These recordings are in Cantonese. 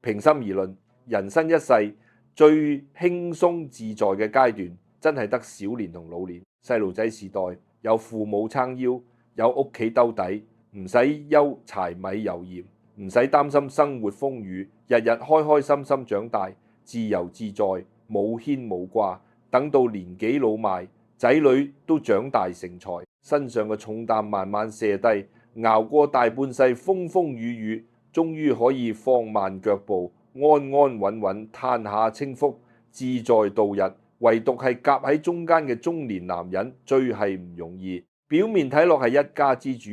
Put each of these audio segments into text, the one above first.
平心而論，人生一世最輕鬆自在嘅階段，真係得小年同老年。細路仔時代有父母撐腰，有屋企兜底，唔使憂柴米油鹽，唔使擔心生活風雨，日日開開心心長大，自由自在，冇牽冇掛。等到年紀老邁，仔女都長大成才，身上嘅重擔慢慢卸低，熬過大半世風風雨雨，終於可以放慢腳步，安安穩穩嘆下清福，自在度日。唯獨係夾喺中間嘅中年男人最係唔容易。表面睇落係一家之主，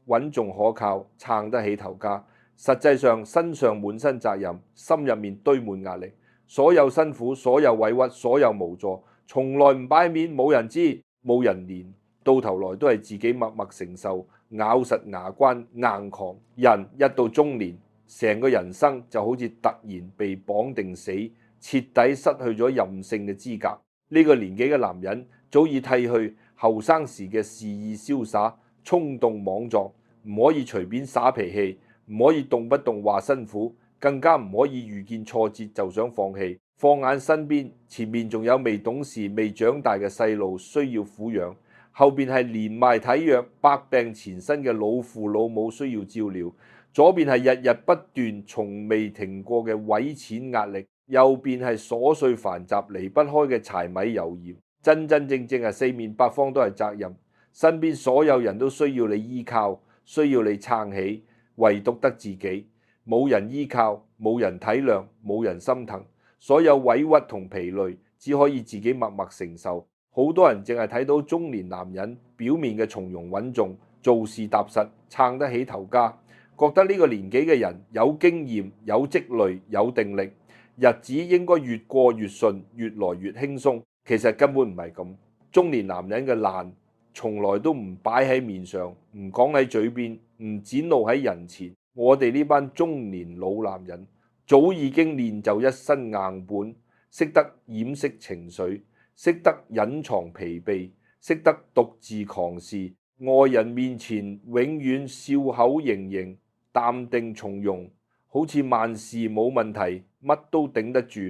穩重可靠，撐得起頭家，實際上身上滿身責任，心入面堆滿壓力，所有辛苦，所有委屈，所有無助，從來唔擺面，冇人知，冇人憐，到頭來都係自己默默承受，咬實牙關硬扛。人一到中年，成個人生就好似突然被綁定死，徹底失去咗任性嘅資格。呢個年紀嘅男人早已剃去後生時嘅肆意瀟灑、衝動莽撞，唔可以隨便耍脾氣，唔可以動不動話辛苦，更加唔可以遇見挫折就想放棄。放眼身邊，前面仲有未懂事、未長大嘅細路需要撫養，後邊係年邁體弱、百病纏身嘅老父老母需要照料，左邊係日日不斷、從未停過嘅毀錢壓力，右邊係瑣碎繁雜離不開嘅柴米油鹽，真真正正係四面八方都係責任，身邊所有人都需要你依靠，需要你撐起，唯獨得自己冇人依靠，冇人體諒，冇人心疼，所有委屈同疲累只可以自己默默承受。好多人淨係睇到中年男人表面嘅從容穩重，做事踏實，撐得起頭家，覺得呢個年紀嘅人有經驗、有積累、有定力，日子應該越過越順，越來越輕鬆。其實根本唔係咁。中年男人嘅難從來都唔擺喺面上，唔講喺嘴邊，唔展露喺人前。我哋呢班中年老男人早已經練就一身硬本，識得掩飾情緒，識得隱藏疲憊，識得獨自狂事，外人面前永遠笑口盈盈，淡定從容，好似萬事冇問題，乜都頂得住。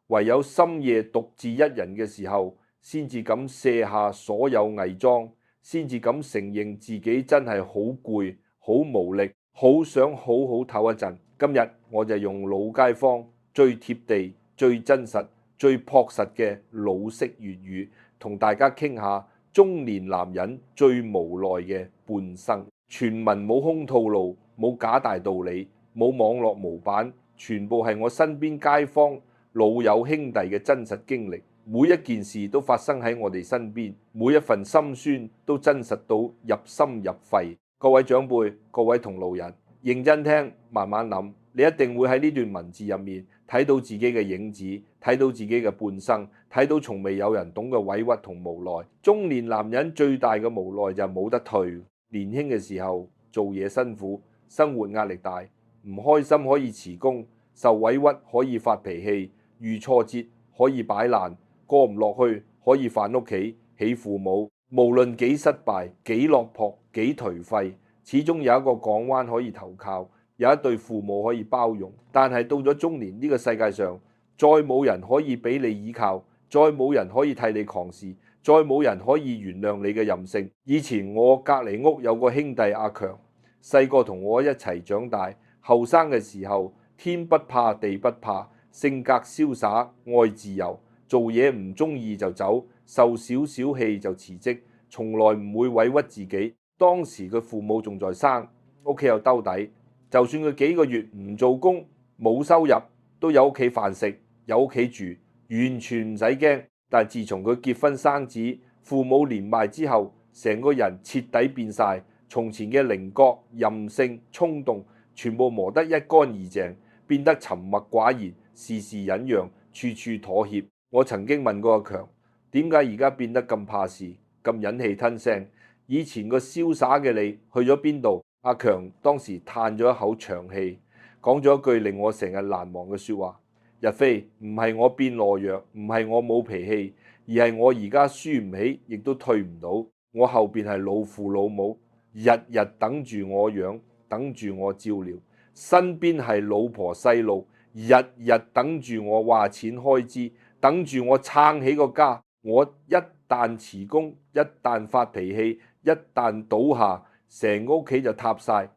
唯有深夜獨自一人嘅時候，先至敢卸下所有偽裝，先至敢承認自己真係好攰、好無力，好想好好唞一陣。今日我就用老街坊最貼地、最真實、最樸實嘅老式粵語，同大家傾下中年男人最無奈嘅半生。全文冇空套路，冇假大道理，冇網絡模板，全部係我身邊街坊老友兄弟嘅真實經歷。每一件事都發生喺我哋身邊，每一份心酸都真實到入心入肺。各位長輩，各位同路人，認真聽，慢慢諗，你一定會喺呢段文字入面睇到自己嘅影子，睇到自己嘅半生，睇到從未有人懂嘅委屈同無奈。中年男人最大嘅無奈就係冇得退。年輕嘅時候做嘢辛苦，生活壓力大，唔開心可以辭工，受委屈可以發脾氣，遇挫折可以擺爛，過唔落去可以反屋企起父母。無論幾失敗、幾落魄、幾頹廢，始終有一個港灣可以投靠，有一對父母可以包容。但係到咗中年，呢個世界上再冇人可以俾你依靠，再冇人可以替你狂事，再冇人可以原諒你嘅任性。以前我隔離屋有個兄弟阿強，細個同我一齊長大，後生嘅時候天不怕地不怕，性格瀟灑，愛自由，做嘢唔中意就走，受少少氣就辭職，從來唔會委屈自己。當時佢父母仲在生，屋企有兜底，就算佢幾個月唔做工冇收入，都有屋企飯食，有屋企住，完全唔使驚。但自從佢結婚生子，父母年邁之後，成個人徹底變晒，從前嘅稜角、任性、衝動，全部磨得一乾二淨，變得沉默寡言，事事忍讓，處處妥協。我曾經問過阿強，點解而家變得咁怕事，咁忍氣吞聲？以前個瀟灑嘅你去咗邊度？阿強當時嘆咗一口長氣，講咗一句令我成日難忘嘅説話：日飛，唔係我變懦弱，唔係我冇脾氣，而係我而家輸唔起，亦都退唔到。我後邊係老父老母，日日等住我養，等住我照料，身邊係老婆細路，日日等住我話錢開支，等住我撐起個家。我一旦辭工，一旦發脾氣，一旦倒下，成個屋企就塌晒，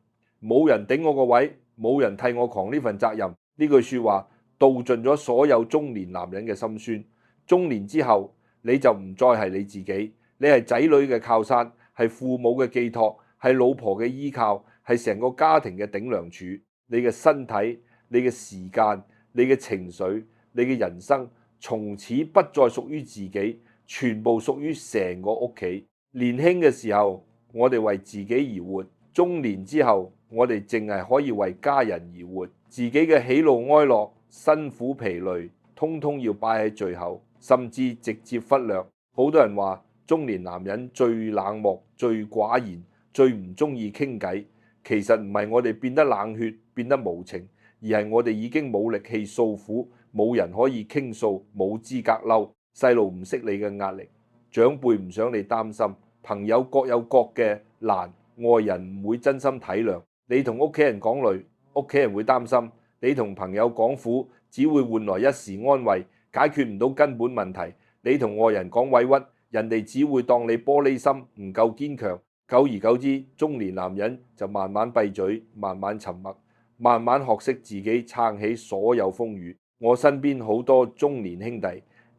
冇人頂我個位，冇人替我扛呢份責任。呢句說話道盡咗所有中年男人嘅心酸。中年之後，你就唔再係你自己，你係仔女嘅靠山，係父母嘅寄託，係老婆嘅依靠，係成個家庭嘅頂梁柱。你嘅身體、你嘅時間、你嘅情緒、你嘅人生，從此不再屬於自己，全部屬於成個屋企。年輕嘅時候，我哋為自己而活；中年之後，我哋淨係可以為家人而活。自己嘅喜怒哀樂、辛苦疲累，通通要擺喺最後，甚至直接忽略。好多人話中年男人最冷漠、最寡言、最唔中意傾偈。其實唔係我哋變得冷血、變得無情，而係我哋已經冇力氣訴苦，冇人可以傾訴，冇資格嬲。細路唔識你嘅壓力，長輩唔想你擔心，朋友各有各嘅難，外人唔會真心體諒。你同屋企人講累，屋企人會擔心；你同朋友講苦，只會換來一時安慰，解決唔到根本問題。你同外人講委屈，人哋只會當你玻璃心，唔夠堅強。久而久之，中年男人就慢慢閉嘴，慢慢沉默，慢慢學識自己撐起所有風雨。我身邊好多中年兄弟，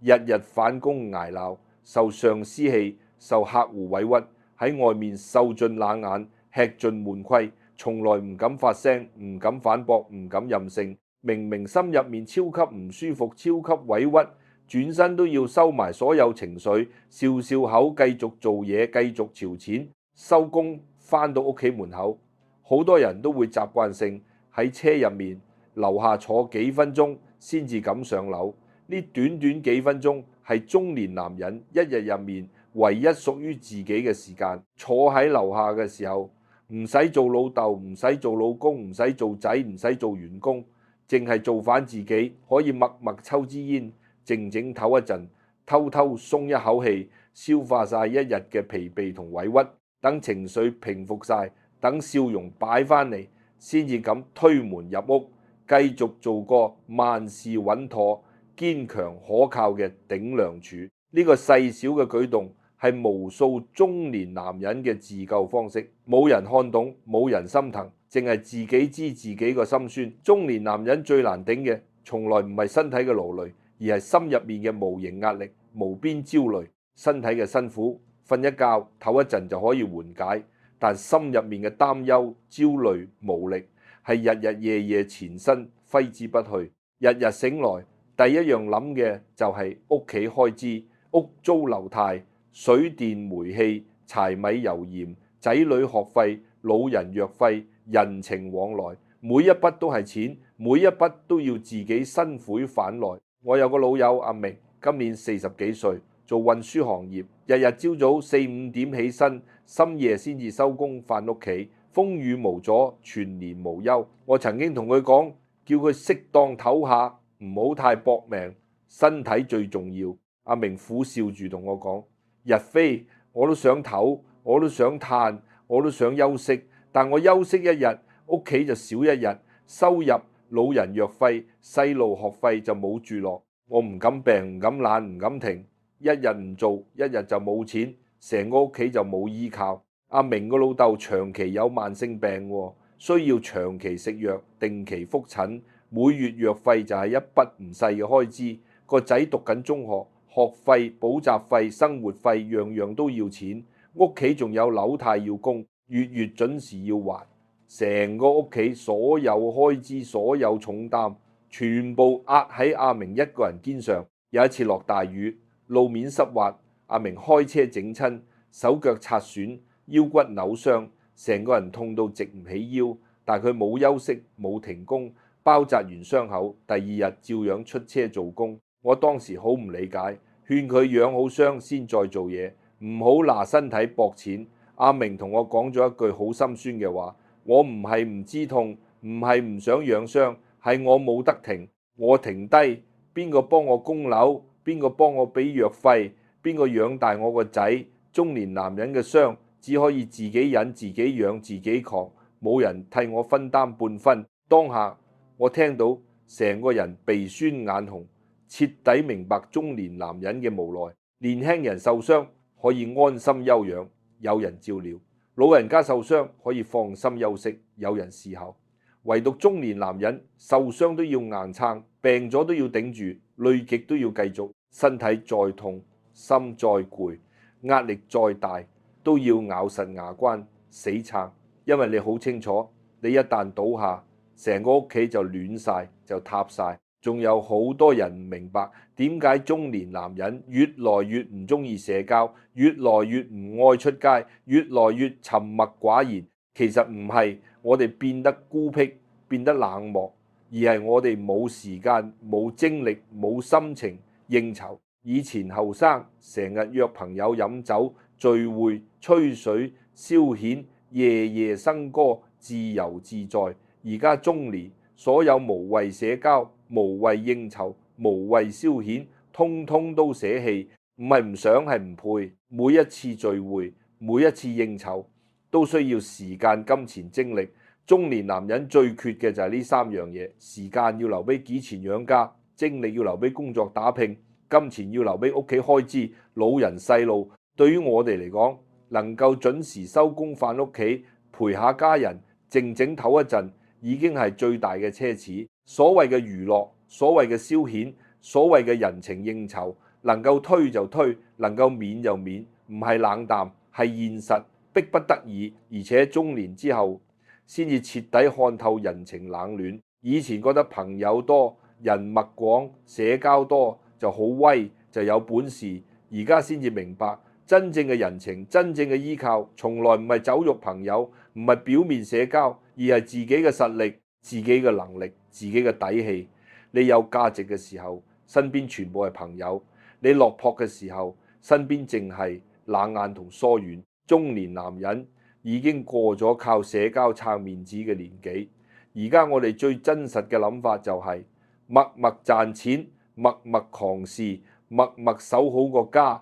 日日返工捱鬧，受上司氣，受客戶委屈，喺外面受盡冷眼，吃盡悶虧，從來唔敢發聲，唔敢反駁，唔敢任性。明明心入面超級唔舒服，超級委屈，轉身都要收埋所有情緒，笑笑口繼續做嘢，繼續朝錢。收工返到屋企門口，好多人都會習慣性喺車入面樓下坐幾分鐘先至敢上樓。呢短短幾分鐘係中年男人一日入面唯一屬於自己嘅時間。坐喺樓下嘅時候，唔使做老豆，唔使做老公，唔使做仔，唔使做員工，淨係做返自己，可以默默抽支煙，靜靜唞一陣，偷偷鬆一口氣，消化晒一日嘅疲憊同委屈。等情緒平復晒，等笑容擺返嚟，先至敢推門入屋，繼續做個萬事穩妥、堅強可靠嘅頂梁柱。呢個細小嘅舉動係無數中年男人嘅自救方式。冇人看懂，冇人心疼，淨係自己知自己個心酸。中年男人最難頂嘅，從來唔係身體嘅勞累，而係心入面嘅無形壓力、無邊焦慮。身體嘅辛苦，瞓一覺唞一陣就可以緩解，但心入面嘅擔憂、焦慮、無力係日日夜夜纏身，揮之不去。日日醒來，第一樣諗嘅就係屋企開支、屋租樓貸、水電煤氣、柴米油鹽、仔女學費、老人藥費、人情往來，每一筆都係錢，每一筆都要自己辛苦返來。我有個老友阿明，今年40幾歲，做運輸行業，日日朝早4、5點起身，深夜先至收工返屋企，風雨無阻，全年無憂。我曾經同佢講，叫佢適當唞下，唔好太搏命，身體最重要。阿明苦笑住同我講：日飛我都想唞，我都想嘆，我都想休息，但我休息一日，屋企就少一日，收入、老人藥費、細路學費就冇住落。我唔敢病，唔敢懶，唔敢停。一日唔做，一日就冇錢，成個屋企就冇依靠。阿明個老豆長期有慢性病，需要長期食藥，定期覆診，每月藥費就係一筆唔細嘅開支。個仔讀緊中學，學費、補習費、生活費樣樣都要錢。屋企仲有樓貸要供，月月準時要還。成個屋企所有開支、所有重擔，全部壓喺阿明一個人肩上。有一次落大雨，路面濕滑，阿明開車整親，手腳擦損，腰骨扭傷，成個人痛到直唔起腰。但佢冇休息，冇停工，包紮完傷口，第二日照樣出車做工。我當時好唔理解，勸佢養好傷先再做嘢，唔好拿身體搏錢。阿明同我講咗一句好心酸嘅話：我唔係唔知痛，唔係唔想養傷，係我冇得停。我停低，邊個幫我供樓？邊個幫我俾藥費？邊個養大我個仔？中年男人嘅傷只可以自己忍、自己養、自己扛，冇人替我分擔半分。當下我聽到成個人鼻酸眼紅，徹底明白中年男人嘅無奈。年輕人受傷可以安心休養，有人照料；老人家受傷可以放心休息，有人侍候。唯獨中年男人受傷都要硬撐，病咗都要頂住，累極都要繼續。身體再痛，心再攰，壓力再大，都要咬實牙關死撐。因為你好清楚，你一旦倒下，成個屋企就亂晒，就塌晒。仲有好多人唔明白點解中年男人越來越唔中意社交，越來越唔愛出街，越來越沉默寡言。其實唔係我哋變得孤僻，變得冷漠，而係我哋冇時間、冇精力、冇心情應酬。以前後生成日約朋友飲酒、聚會、吹水、消遣、夜夜笙歌，自由自在。而家中年，所有無謂社交、無謂應酬、無謂消遣，通通都捨棄。唔係唔想，係唔配。每一次聚會，每一次應酬，都需要時間、金錢、精力。中年男人最缺嘅就係呢三樣嘢：時間要留俾幾錢養家，精力要留俾工作打拼，金錢要留俾屋企開支。老人細路對於我哋嚟講，能夠準時收工返屋企，陪下家人，靜靜唞一陣，已經係最大嘅奢侈。所謂嘅娛樂，所謂嘅消遣，所謂嘅人情應酬，能夠推就推，能夠免就免，唔係冷淡，係現實，迫不得已。而且中年之後先至徹底看透人情冷暖。以前覺得朋友多、人脈廣、社交多就好威，就有本事，而家先至明白真正嘅人情、真正嘅依靠，從來唔係酒肉朋友，唔係表面社交，而係自己嘅實力、自己嘅能力、自己嘅底氣。你有價值嘅時候，身邊全部係朋友；你落魄嘅時候，身邊淨係冷眼同疏遠。中年男人已經過咗靠社交撐面子嘅年紀，而家我哋最真實嘅諗法就係默默賺錢、默默狂事、默默守好個家，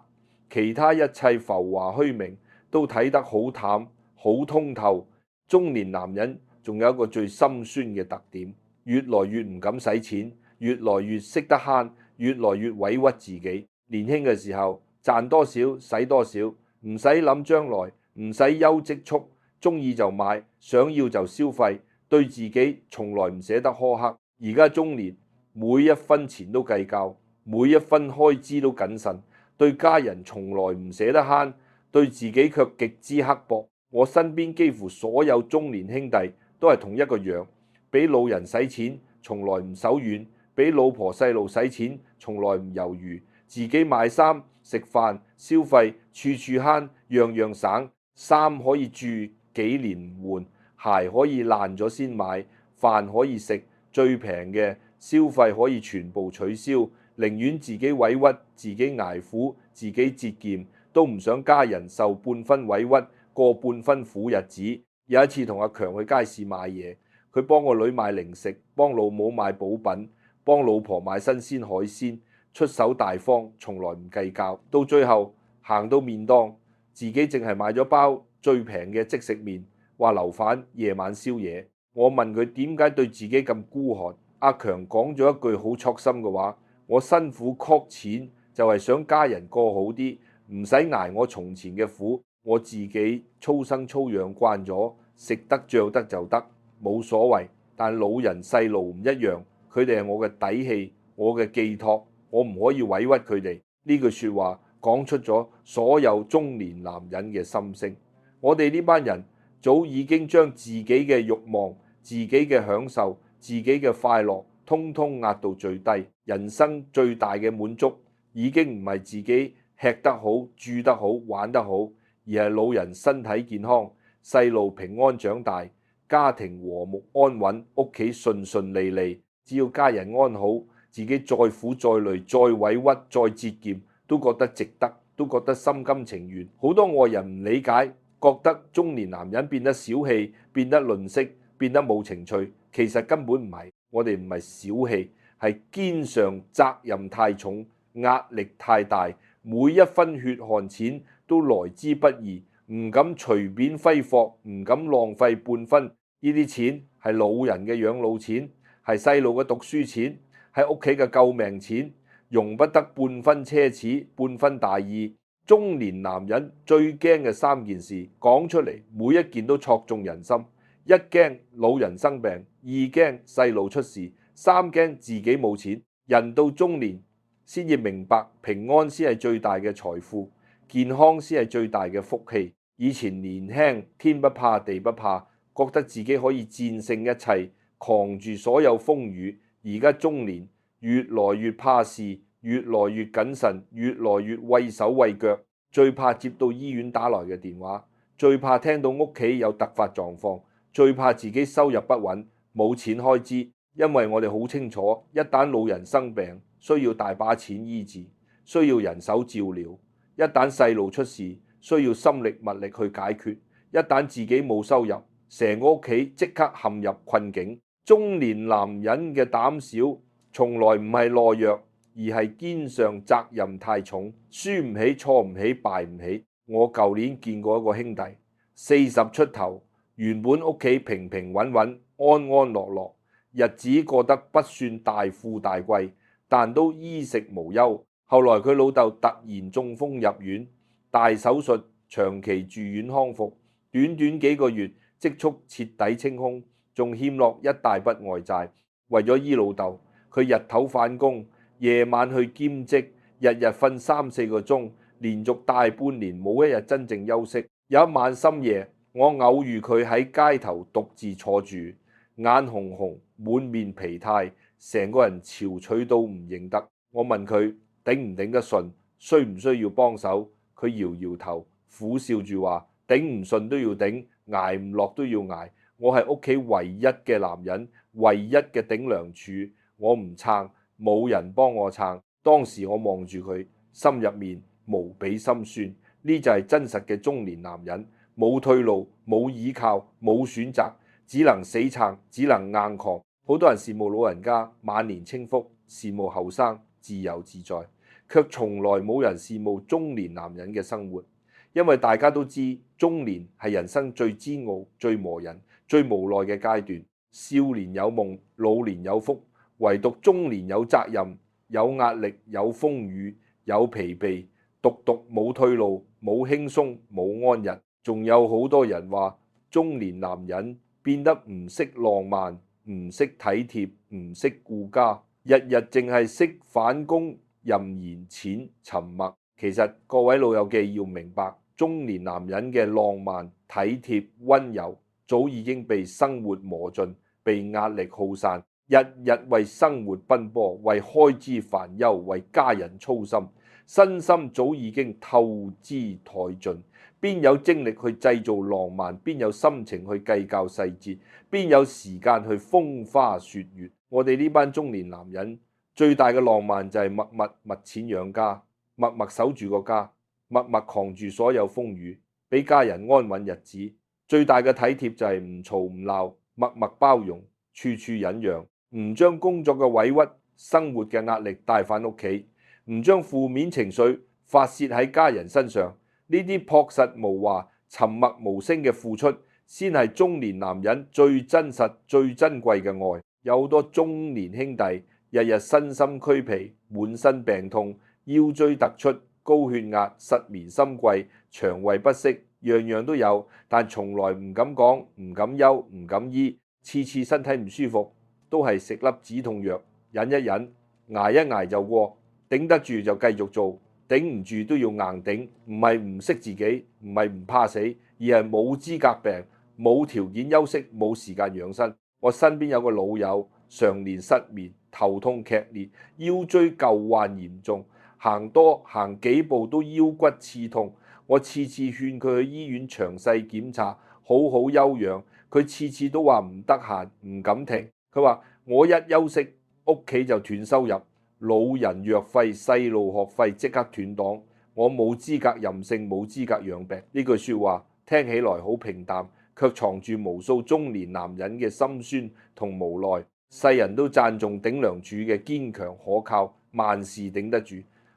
其他一切浮華虛名都睇得好淡、好通透。中年男人仲有一個最心酸嘅特點，越來越唔敢使錢，越來越識得慳，越來越委屈自己。年輕嘅時候賺多少使多少，唔使諗將來，唔使休積蓄，中意就買，想要就消費，對自己從來唔捨得苛刻。而家中年，每一分錢都計較，每一分開支都謹慎，對家人從來唔捨得慳，對自己卻極之刻薄。我身邊幾乎所有中年兄弟都係同一個樣，俾老人使錢從來唔手軟，俾老婆細路使錢從來唔猶豫，自己買衫食飯消費處處慳，樣樣省。衫可以住幾年唔換，鞋可以爛咗先買，飯可以食最平嘅消費可以全部取消，寧願自己委屈，自己捱苦，自己節儉，都唔想家人受半分委屈，過半分苦日子。有一次同阿強去街市買嘢，佢幫個女買零食，幫老母買補品，幫老婆買新鮮海鮮，出手大方，從來唔計較。到最後行到麵檔，自己淨係買咗包最平嘅即食麵，話留返夜晚宵夜。我問佢點解對自己咁孤寒，阿強講咗一句好戳心嘅話：我辛苦攢錢就係想家人過好啲，唔使捱我從前嘅苦。我自己粗生粗養慣咗，食得着得就得，冇所謂。但老人細路唔一樣，佢哋係我嘅底氣，我嘅寄託，我唔可以委屈佢哋。呢句説話講出咗所有中年男人嘅心聲。我哋呢班人早已經將自己嘅慾望、自己嘅享受、自己嘅快樂，通通壓到最低。人生最大嘅滿足已經唔係自己吃得好、住得好、玩得好，而係老人身體健康、細路平安長大、家庭和睦安穩、屋企順順利利。只要家人安好，自己再苦再累、再委屈、再節儉，都覺得值得，都覺得心甘情願。好多外人唔理解，覺得中年男人變得小氣、變得吝嗇、變得冇情趣。其實根本唔係，我哋唔係小氣，係肩上責任太重，壓力太大，每一分血汗錢都來之不易，唔敢隨便揮霍，唔敢浪費半分。呢啲錢係老人嘅養老錢，係細路嘅讀書錢，係屋企嘅救命錢，容不得半分奢侈，半分大意。中年男人最驚嘅3件事講出嚟，每一件都戳中人心。一驚老人生病，二驚細路出事，三驚自己冇錢。人到中年先至明白，平安先係最大嘅財富，健康先係最大嘅福氣。以前年輕，天不怕地不怕，覺得自己可以戰勝一切，扛住所有風雨。而家中年越來越怕事，越來越謹慎，越來越畏手畏腳，最怕接到醫院打來嘅電話，最怕聽到屋企有突發狀況，最怕自己收入不穩，冇錢開支。因為我哋好清楚，一旦老人生病，需要大把錢醫治，需要人手照料；一旦細路出事，需要心力物力去解決；一旦自己冇收入，成個屋企即刻陷入困境。中年男人嘅膽小，從來唔係懦弱，而係肩上責任太重，輸唔起，錯唔起，敗唔起。我舊年見過一個兄弟，40出頭，原本屋企平平穩穩，安安樂樂，日子過得不算大富大貴，但都衣食無憂。後來佢老豆突然中風入院，大手術，長期住院康復，短短幾個月積蓄徹底清空，仲欠落一大筆外債。為咗醫老豆，佢日頭返工，夜晚去兼職，日日瞓3-4個鐘，連續大半年冇一日真正休息。有一晚深夜，我偶遇佢喺街頭獨自坐住，眼紅紅，滿面疲態，成個人憔悴到唔認得。我問佢頂唔頂得順，需唔需要幫手？佢搖搖頭，苦笑住話：頂唔順都要頂，捱唔落都要捱。我係屋企唯一嘅男人，唯一嘅頂梁柱，我唔撐，冇人幫我撐。當時我望住佢，心入面無比心酸。呢就係真實嘅中年男人，冇退路，冇依靠，冇選擇，只能死撐，只能硬扛。好多人羨慕老人家晚年清福，羨慕後生自由自在，卻從來冇人羨慕中年男人嘅生活。因為大家都知中年係人生最煎熬、最磨人、最無奈嘅階段。少年有夢，老年有福，唯獨中年有責任、有壓力、有風雨、有疲憊，獨獨冇退路、冇輕鬆、冇安逸。仲有好多人話中年男人變得唔識浪漫、唔識體貼、唔識顧家，日日淨係識反攻、任賢淺、沉默。其實各位老友記要明白，中年男人嘅浪漫、體貼、溫柔早已經被生活磨盡，被壓力耗散，日日為生活奔波，為開支煩憂，為家人操心，身心早已經透支殆盡，邊有精力去製造浪漫？邊有心情去計較細節？邊有時間去風花雪月？我哋呢班中年男人最大嘅浪漫就係默默物錢養家，默默守住個家，默默扛住所有風雨，俾家人安穩日子。最大嘅體貼就係唔嘈唔鬧，默默包容，處處忍讓，唔將工作嘅委屈、生活嘅壓力帶返屋企，唔將負面情緒發洩喺家人身上。呢啲樸實無華、沉默無聲嘅付出，先係中年男人最真實、最珍貴嘅愛。有好多中年兄弟日日身心俱疲，滿身病痛，腰椎突出、高血壓、失眠、心悸、腸胃不適，樣樣都有，但從來唔敢講、唔敢憂、唔敢醫。次次身體唔舒服，都係食粒止痛藥，忍一忍，捱一捱就過，頂得住就繼續做，頂唔住都要硬頂。唔係唔識自己，唔係唔怕死，而係冇資格病，冇條件休息，冇時間養生。我身邊有個老友，常年失眠，頭痛劇烈，腰椎舊患嚴重，行多行幾步都腰骨刺痛。我次次勸佢去醫院詳細檢查，好好休養，佢次次都話唔得閒，唔敢停。佢話我一休息，屋企就斷收入，老人藥費、細路學費即刻斷檔，我冇資格任性，冇資格養病。呢句說話聽起來好平淡，卻藏住無數中年男人嘅心酸同無奈。世人都讚頌頂梁柱嘅堅強可靠，萬事頂得住，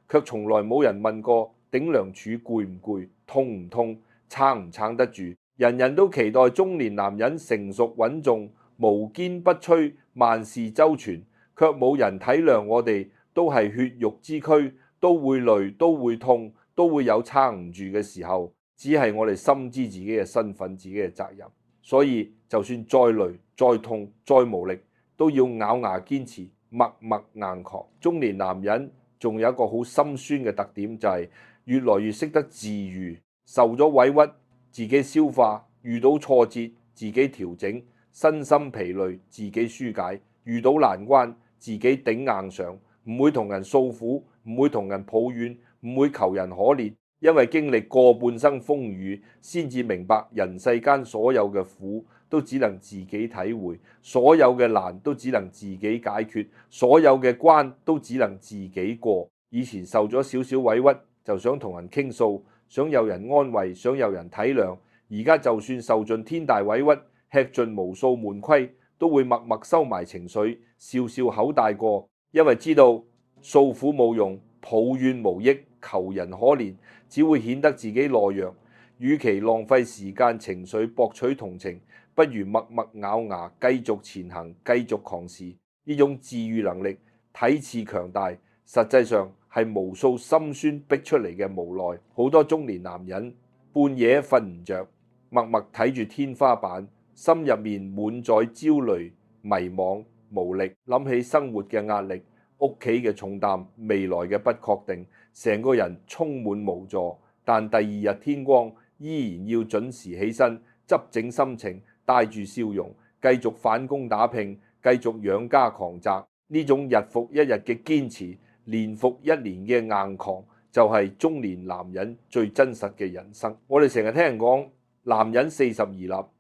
卻從來冇人問過頂梁柱攰唔攰、痛唔痛、撐唔撐得住。人人都期待中年男人成熟穩重、無堅不摧、萬事周全，卻冇人體諒我哋都係血肉之軀，都會累，都會痛，都會有撐唔住嘅時候，只係我哋深知自己嘅身份、自己嘅責任。所以就算再累、再痛、再無力，都要咬牙堅持，默默硬扛。中年男人仲有一個好心酸嘅特點，就係越來越識得自愈，受咗委屈自己消化，遇到挫折自己調整，身心疲累自己紓解，遇到難關自己頂硬上，唔會同人訴苦，唔會同人抱怨，唔會求人可憐，因為經歷過半生風雨，先至明白人世間所有嘅苦都只能自己體會，所有嘅難都只能自己解決，所有嘅關都只能自己過。以前受咗少少委屈就想同人傾訴，想有人安慰，想有人體諒，而家就算受盡天大委屈，吃盡無數悶虧，都會默默收埋情緒，笑笑口大過，因為知道訴苦冇用，抱怨無益，求人可憐只會顯得自己懦弱。與其浪費時間情緒博取同情，不如默默咬牙繼續前行，繼續狂事。呢種治愈能力睇似強大，實際上係無數心酸逼出嚟嘅無奈。好多中年男人半夜瞓唔着，默默睇住天花板，心入面滿載焦慮、迷惘、無力，諗起生活嘅壓力、屋企嘅重擔、未來嘅不確定，成個人充滿無助。但第二日天光，依然要準時起身，執整心情，帶住笑容，繼續返工打拼，繼續養家狂宅。呢種日復一日嘅堅持，年復一年嘅硬扛，就係中年男人最真實嘅人生。我哋成日聽人講，男人40而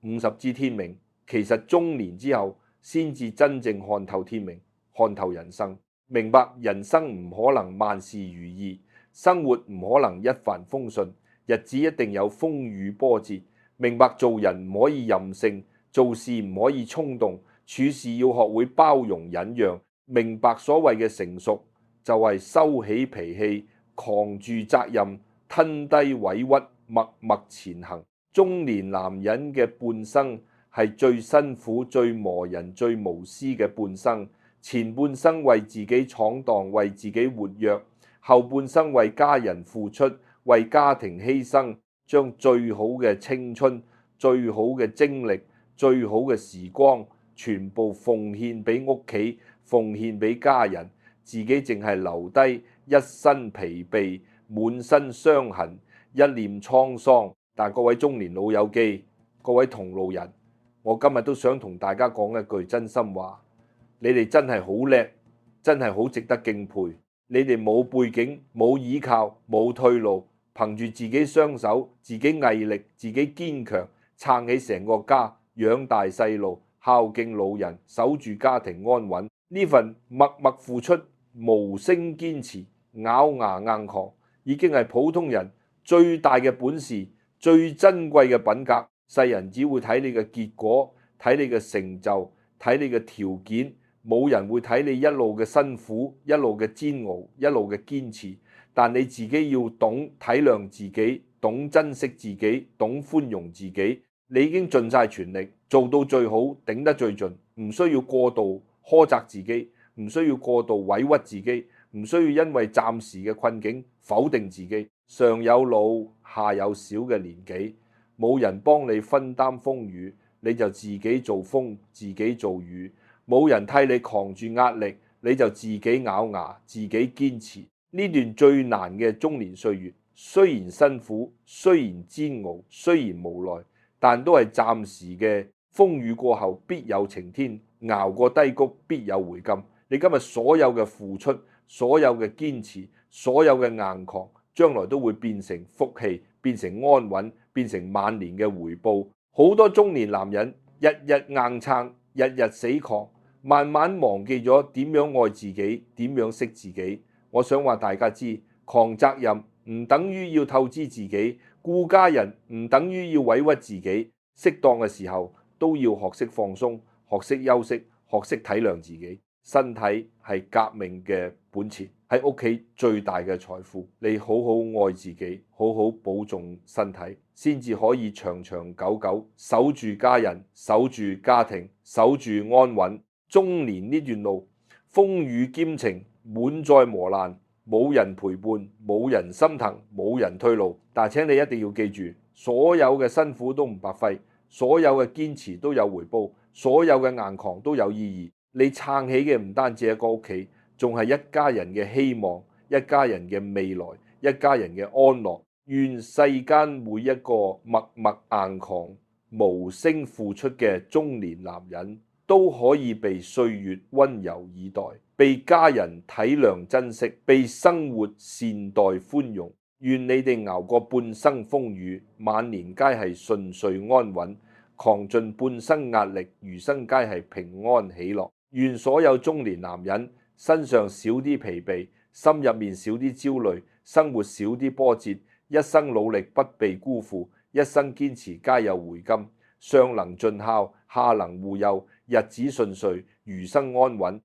立，50知天命。其實中年之後，先至真正看透天命，看透人生，明白人生唔可能萬事如意，生活唔可能一帆風順，日子一定有風雨波折。明白做人唔可以任性，做事唔可以衝動，處事要學會包容忍讓。明白所謂嘅成熟，就係收起脾氣，扛住責任，吞低委屈，默默前行。中年男人嘅半生係最辛苦、最磨人、最無私嘅半生。前半生為自己闖蕩，為自己活躍；後半生為家人付出，為家庭犧牲，將最好嘅青春、最好嘅精力、最好嘅時光，全部奉獻俾屋企，奉獻俾家人，自己淨係留低一身疲憊、滿身傷痕、一臉滄桑。但各位中年老友記，各位同路人，我今日都想同大家講一句真心話，你哋真係好叻，真係好值得敬佩。你哋冇背景、冇依靠、冇退路，憑住自己雙手、自己毅力、自己堅強，撐起成個家，養大細路，孝敬老人，守住家庭安穩。呢份默默付出、無聲堅持、咬牙硬扛，已經係普通人最大嘅本事、最珍貴嘅品格。世人只會睇你嘅結果，睇你嘅成就，睇你嘅條件，冇人會睇你一路嘅辛苦、一路嘅煎熬、一路嘅堅持。但你自己要懂體諒自己，懂珍惜自己，懂寬容自己。你已經盡晒全力，做到最好，頂得最盡，唔需要過度苛責自己，唔需要過度委屈自己，唔需要因為暫時嘅困境否定自己。上有老下有小嘅年紀，冇人幫你分擔風雨，你就自己做風，自己做雨。冇人替你扛住壓力，你就自己咬牙，自己堅持。呢段最難嘅中年歲月，雖然辛苦，雖然煎熬，雖然無奈，但都係暫時嘅。風雨過後必有晴天，熬過低谷必有回甘。你今日所有嘅付出，所有嘅堅持，所有嘅硬扛，將來都會變成福氣，變成安穩，變成晚年嘅回報。好多中年男人日日硬撐，日日死扛，慢慢忘記咗點樣愛自己，點樣識自己。我想話大家知，扛責任唔等於要透支自己，顧家人唔等於要委屈自己。適當嘅時候都要學識放鬆，學識休息，學識體諒自己。身體係革命嘅本錢，喺屋企最大嘅財富。你好好愛自己，好好保重身體，先至可以長長久久守住家人，守住家庭，守住安穩。中年呢段路風雨兼程，滿載磨難，冇人陪伴，冇人心疼，冇人退路。但係請你一定要記住，所有嘅辛苦都唔白費，所有嘅堅持都有回報，所有嘅硬扛都有意義。你撐起嘅唔單止係一個屋企，仲係一家人嘅希望，一家人嘅未來，一家人嘅安樂。願世間每一個默默硬扛、無聲付出嘅中年男人，都可以被歲月溫柔以待，被家人體諒珍惜，被生活善待寬容。願你哋熬過半生風雨，晚年皆係順遂安穩，扛盡半生壓力，餘生皆係平安喜樂。願所有中年男人身上少啲疲憊，心入面少啲焦慮，生活少啲波折，一生努力不被辜負，一生堅持皆有回甘，上能盡孝，下能護幼，日子順遂，餘生安穩。